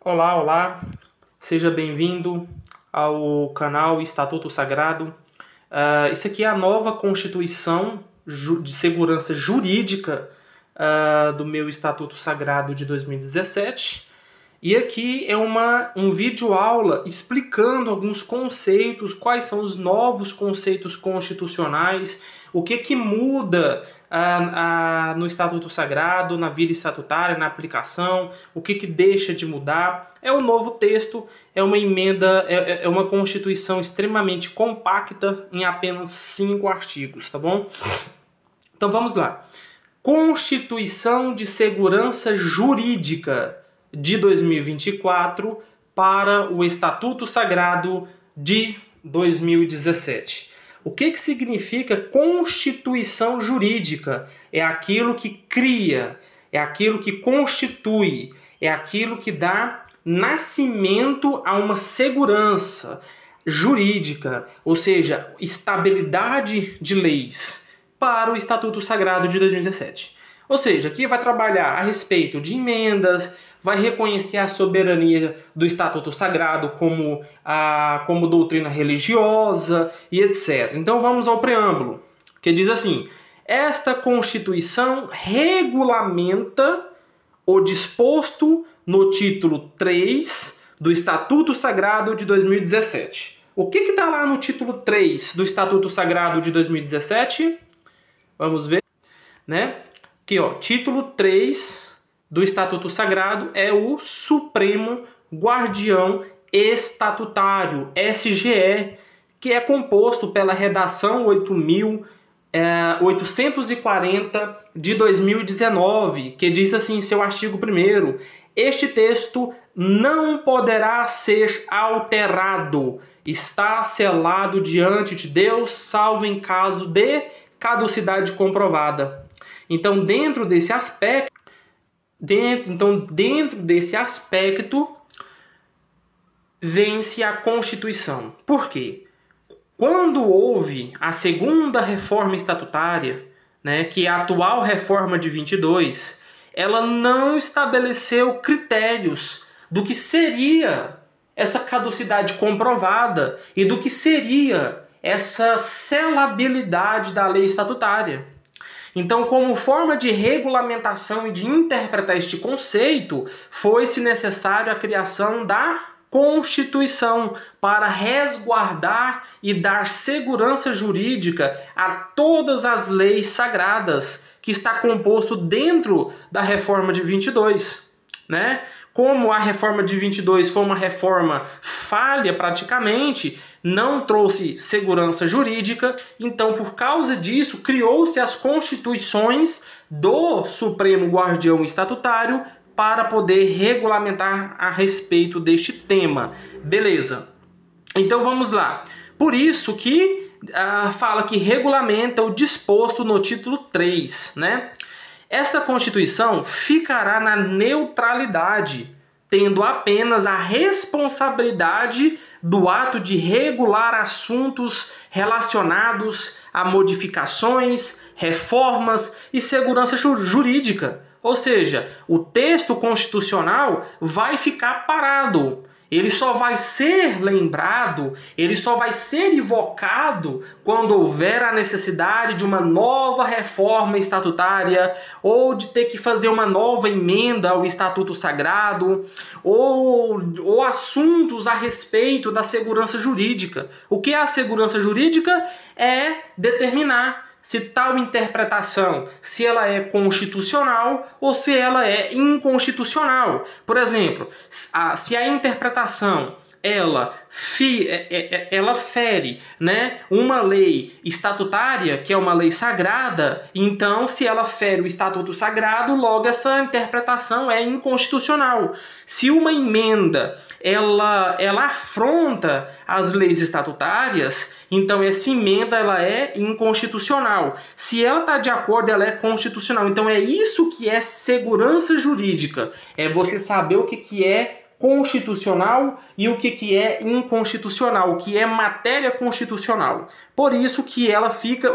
Olá, olá, seja bem-vindo ao canal Estatuto Sagrado. Isso aqui é a nova Constituição de Segurança Jurídica do meu Estatuto Sagrado de 2017. E aqui é um vídeo-aula explicando alguns conceitos, quais são os novos conceitos constitucionais, o que muda no Estatuto Sagrado, na vida estatutária, na aplicação, o que deixa de mudar. É um novo texto, é uma emenda, é uma Constituição extremamente compacta em apenas 5 artigos, tá bom? Então vamos lá. Constituição de Segurança Jurídica de 2024 para o Estatuto Sagrado de 2017. O que significa Constituição Jurídica? É aquilo que cria, é aquilo que constitui, é aquilo que dá nascimento a uma segurança jurídica, ou seja, estabilidade de leis para o Estatuto Sagrado de 2017. Ou seja, aqui vai trabalhar a respeito de emendas, vai reconhecer a soberania do Estatuto Sagrado como doutrina religiosa e etc. Então vamos ao preâmbulo, que diz assim: esta Constituição regulamenta o disposto no título 3 do Estatuto Sagrado de 2017. O que está lá no título 3 do Estatuto Sagrado de 2017? Vamos ver, né? Aqui, ó, título 3 do Estatuto Sagrado é o Supremo Guardião Estatutário, SGE, que é composto pela Redação 8.840 de 2019, que diz assim em seu artigo 1º: este texto não poderá ser alterado, está selado diante de Deus, salvo em caso de caducidade comprovada. Então, dentro desse aspecto, vence a Constituição. Por quê? Quando houve a segunda reforma estatutária, né, que é a atual reforma de 22, ela não estabeleceu critérios do que seria essa caducidade comprovada e do que seria essa selabilidade da lei estatutária. Então, como forma de regulamentação e de interpretar este conceito, foi-se necessário a criação da Constituição para resguardar e dar segurança jurídica a todas as leis sagradas que está composto dentro da reforma de 22, né? Como a reforma de 22 foi uma reforma falha praticamente, não trouxe segurança jurídica, então por causa disso criou-se as constituições do Supremo Guardião Estatutário para poder regulamentar a respeito deste tema. Beleza. Então vamos lá. Por isso que fala que regulamenta o disposto no título 3, né? Esta Constituição ficará na neutralidade, tendo apenas a responsabilidade do ato de regular assuntos relacionados a modificações, reformas e segurança jurídica. Ou seja, o texto constitucional vai ficar parado. Ele só vai ser lembrado, ele só vai ser invocado quando houver a necessidade de uma nova reforma estatutária, ou de ter que fazer uma nova emenda ao Estatuto Sagrado, ou assuntos a respeito da segurança jurídica. O que é a segurança jurídica? É determinar se tal interpretação, se ela é constitucional ou se ela é inconstitucional. Por exemplo, se a interpretação ela fere, né, uma lei estatutária, que é uma lei sagrada, então se ela fere o Estatuto Sagrado, logo essa interpretação é inconstitucional. Se uma emenda ela afronta as leis estatutárias, então essa emenda ela é inconstitucional. Se ela está de acordo, ela é constitucional. Então é isso que é segurança jurídica. É você saber o que é constitucional e o que é inconstitucional, o que é matéria constitucional. Por isso que ela fica,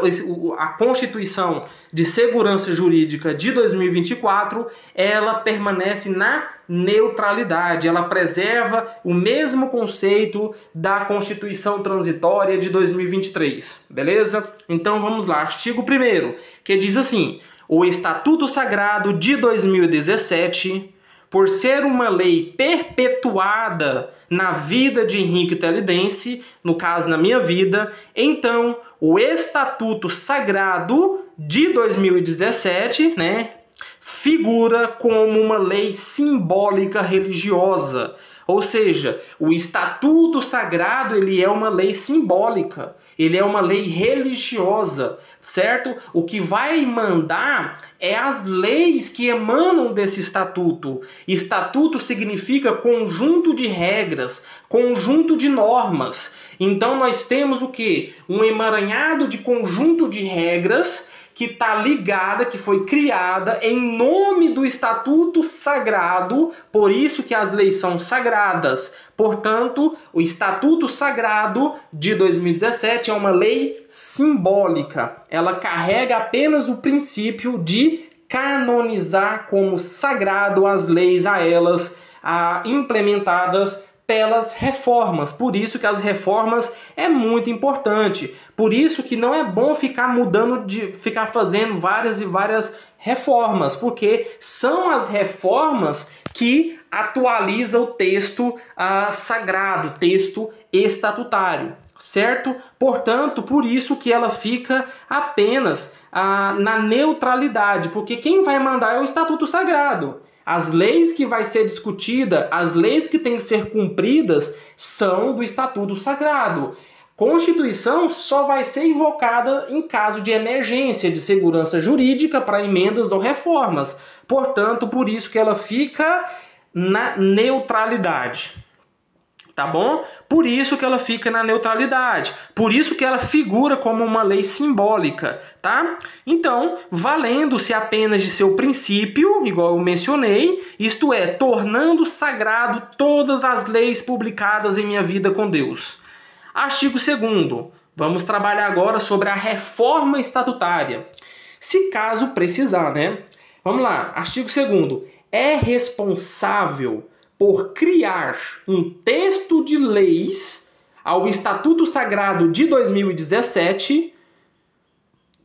a Constituição de Segurança Jurídica de 2024, ela permanece na neutralidade, ela preserva o mesmo conceito da Constituição Transitória de 2023, beleza? Então vamos lá, artigo 1º, que diz assim: o Estatuto Sagrado de 2017, por ser uma lei perpetuada na vida de Henrique Teledense, no caso na minha vida, então o Estatuto Sagrado de 2017, figura como uma lei simbólica religiosa. Ou seja, o Estatuto Sagrado ele é uma lei simbólica, ele é uma lei religiosa, certo? O que vai mandar é as leis que emanam desse estatuto. Estatuto significa conjunto de regras, conjunto de normas. Então nós temos o quê? Um emaranhado de conjunto de regras que está ligada, que foi criada em nome do Estatuto Sagrado, por isso que as leis são sagradas. Portanto, o Estatuto Sagrado de 2017 é uma lei simbólica. Ela carrega apenas o princípio de canonizar como sagrado as leis a elas implementadas pelas reformas. Por isso que as reformas é muito importante. Por isso que não é bom ficar ficar fazendo várias e várias reformas, porque são as reformas que atualizam o texto sagrado, texto estatutário, certo? Portanto, por isso que ela fica apenas na neutralidade, porque quem vai mandar é o Estatuto Sagrado. As leis que vai ser discutida, as leis que têm que ser cumpridas são do Estatuto Sagrado. Constituição só vai ser invocada em caso de emergência de segurança jurídica para emendas ou reformas. Portanto, por isso que ela fica na neutralidade. Tá bom? Por isso que ela fica na neutralidade. Por isso que ela figura como uma lei simbólica, tá? Então, valendo-se apenas de seu princípio, igual eu mencionei, isto é, tornando sagrado todas as leis publicadas em minha vida com Deus. Artigo 2º. Vamos trabalhar agora sobre a reforma estatutária. Se caso precisar, Vamos lá. Artigo 2º. É responsável por criar um texto de leis ao Estatuto Sagrado de 2017,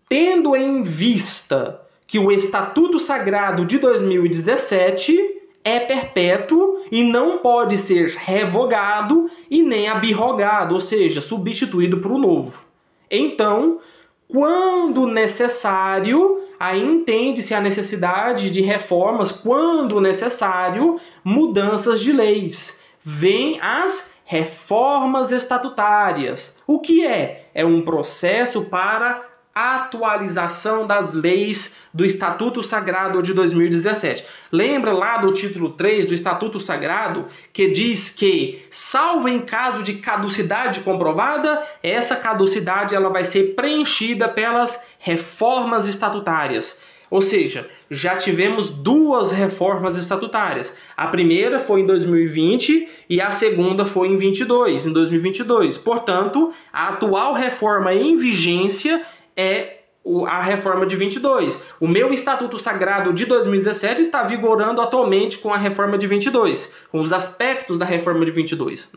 tendo em vista que o Estatuto Sagrado de 2017 é perpétuo e não pode ser revogado e nem abrogado, ou seja, substituído por um novo. Então, quando necessário, aí entende-se a necessidade de reformas, quando necessário, mudanças de leis. Vêm as reformas estatutárias. O que é? É um processo para atualização das leis do Estatuto Sagrado de 2017. Lembra lá do título 3 do Estatuto Sagrado, que diz que, salvo em caso de caducidade comprovada, essa caducidade ela vai ser preenchida pelas reformas estatutárias. Ou seja, já tivemos 2 reformas estatutárias. A primeira foi em 2020 e a segunda foi em 2022. Portanto, a atual reforma em vigência é a reforma de 22. O meu Estatuto Sagrado de 2017 está vigorando atualmente com a reforma de 22, com os aspectos da reforma de 22,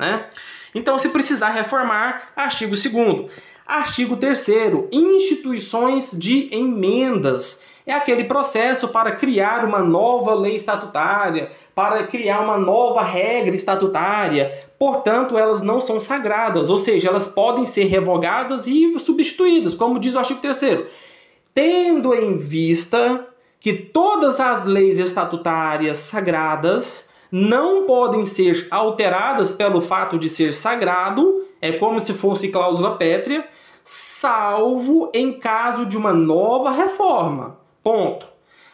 Então, se precisar reformar, artigo 2º. Artigo 3º. Instituições de emendas. É aquele processo para criar uma nova lei estatutária, para criar uma nova regra estatutária. Portanto, elas não são sagradas, ou seja, elas podem ser revogadas e substituídas, como diz o artigo 3º. Tendo em vista que todas as leis estatutárias sagradas não podem ser alteradas pelo fato de ser sagrado, é como se fosse cláusula pétrea, salvo em caso de uma nova reforma. Ponto.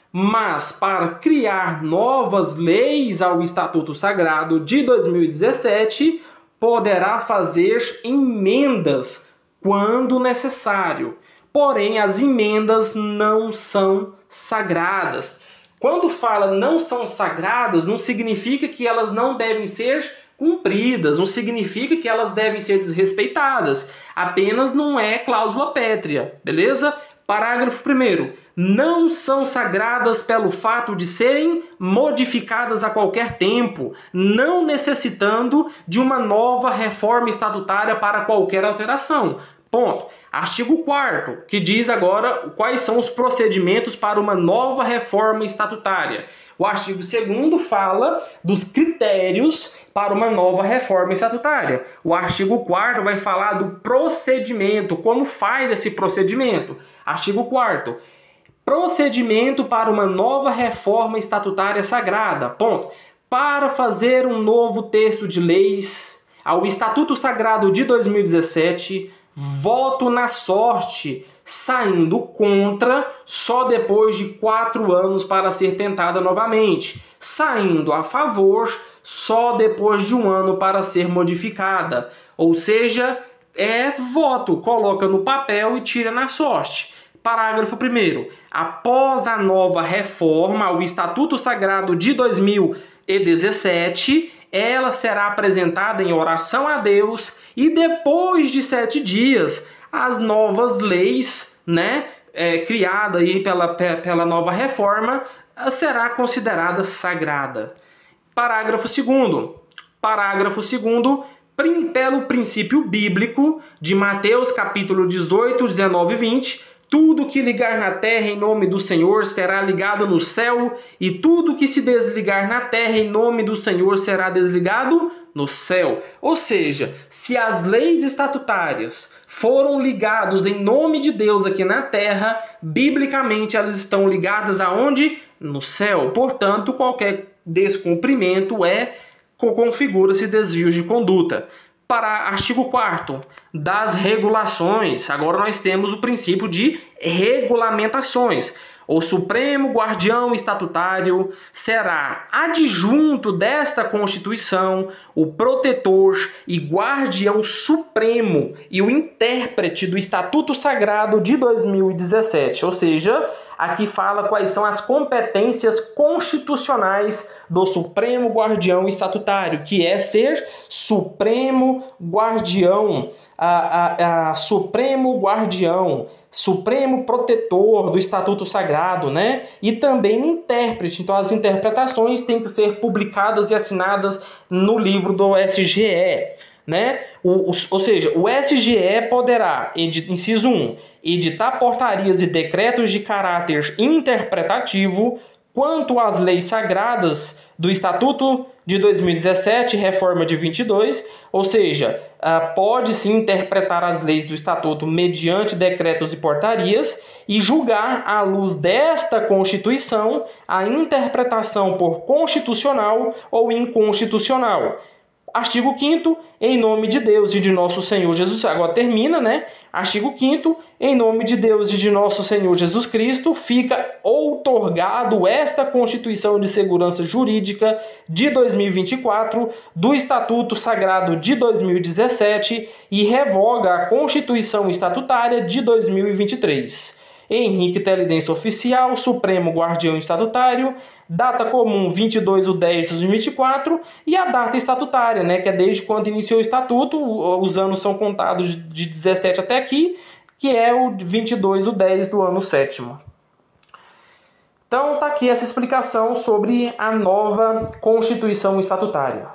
Mas para criar novas leis ao Estatuto Sagrado de 2017, poderá fazer emendas quando necessário. Porém, as emendas não são sagradas. Quando fala não são sagradas, não significa que elas não devem ser cumpridas, não significa que elas devem ser desrespeitadas. Apenas não é cláusula pétrea, beleza? Parágrafo 1º. Não são sagradas pelo fato de serem modificadas a qualquer tempo, não necessitando de uma nova reforma estatutária para qualquer alteração. Ponto. Artigo 4º, que diz agora quais são os procedimentos para uma nova reforma estatutária. O artigo 2º fala dos critérios para uma nova reforma estatutária. O artigo 4º vai falar do procedimento, como faz esse procedimento. Artigo 4º. Procedimento para uma nova reforma estatutária sagrada. Ponto. Para fazer um novo texto de leis ao Estatuto Sagrado de 2017, voto na sorte, saindo contra só depois de 4 anos para ser tentada novamente, saindo a favor só depois de 1 ano para ser modificada. Ou seja, é voto, coloca no papel e tira na sorte. Parágrafo 1º. Após a nova reforma ao Estatuto Sagrado de 2017, ela será apresentada em oração a Deus e depois de 7 dias, as novas leis, criada aí pela nova reforma, será considerada sagrada. Parágrafo 2º. Parágrafo 2º. Pelo princípio bíblico de Mateus capítulo 18, 19 e 20, tudo que ligar na terra em nome do Senhor será ligado no céu, e tudo que se desligar na terra em nome do Senhor será desligado no céu. Ou seja, se as leis estatutárias foram ligadas em nome de Deus aqui na terra, biblicamente elas estão ligadas aonde? No céu. Portanto, qualquer descumprimento configura-se desvios de conduta. Para artigo 4º, das regulações, agora nós temos o princípio de regulamentações. O Supremo Guardião Estatutário será adjunto desta Constituição, o protetor e guardião supremo e o intérprete do Estatuto Sagrado de 2017, ou seja, aqui fala quais são as competências constitucionais do Supremo Guardião Estatutário, que é ser Supremo Guardião, Supremo Guardião, Supremo Protetor do Estatuto Sagrado, E também intérprete. Então, as interpretações têm que ser publicadas e assinadas no livro do SGE, Ou seja, o SGE poderá, inciso 1, editar portarias e decretos de caráter interpretativo quanto às leis sagradas do Estatuto de 2017, reforma de 22, ou seja, pode sim interpretar as leis do Estatuto mediante decretos e portarias e julgar, à luz desta Constituição, a interpretação por constitucional ou inconstitucional. Artigo 5º, em nome de Deus e de nosso Senhor Jesus... Agora termina, Artigo 5º, em nome de Deus e de nosso Senhor Jesus Cristo, fica outorgado esta Constituição de Segurança Jurídica de 2024 do Estatuto Sagrado de 2017 e revoga a Constituição Estatutária de 2023. Henrique Teledense Oficial, Supremo Guardião Estatutário, data comum 22/10/2024 e a data estatutária, que é desde quando iniciou o Estatuto, os anos são contados de 17 até aqui, que é o 22/10 do ano 7º. Então está aqui essa explicação sobre a nova Constituição Estatutária.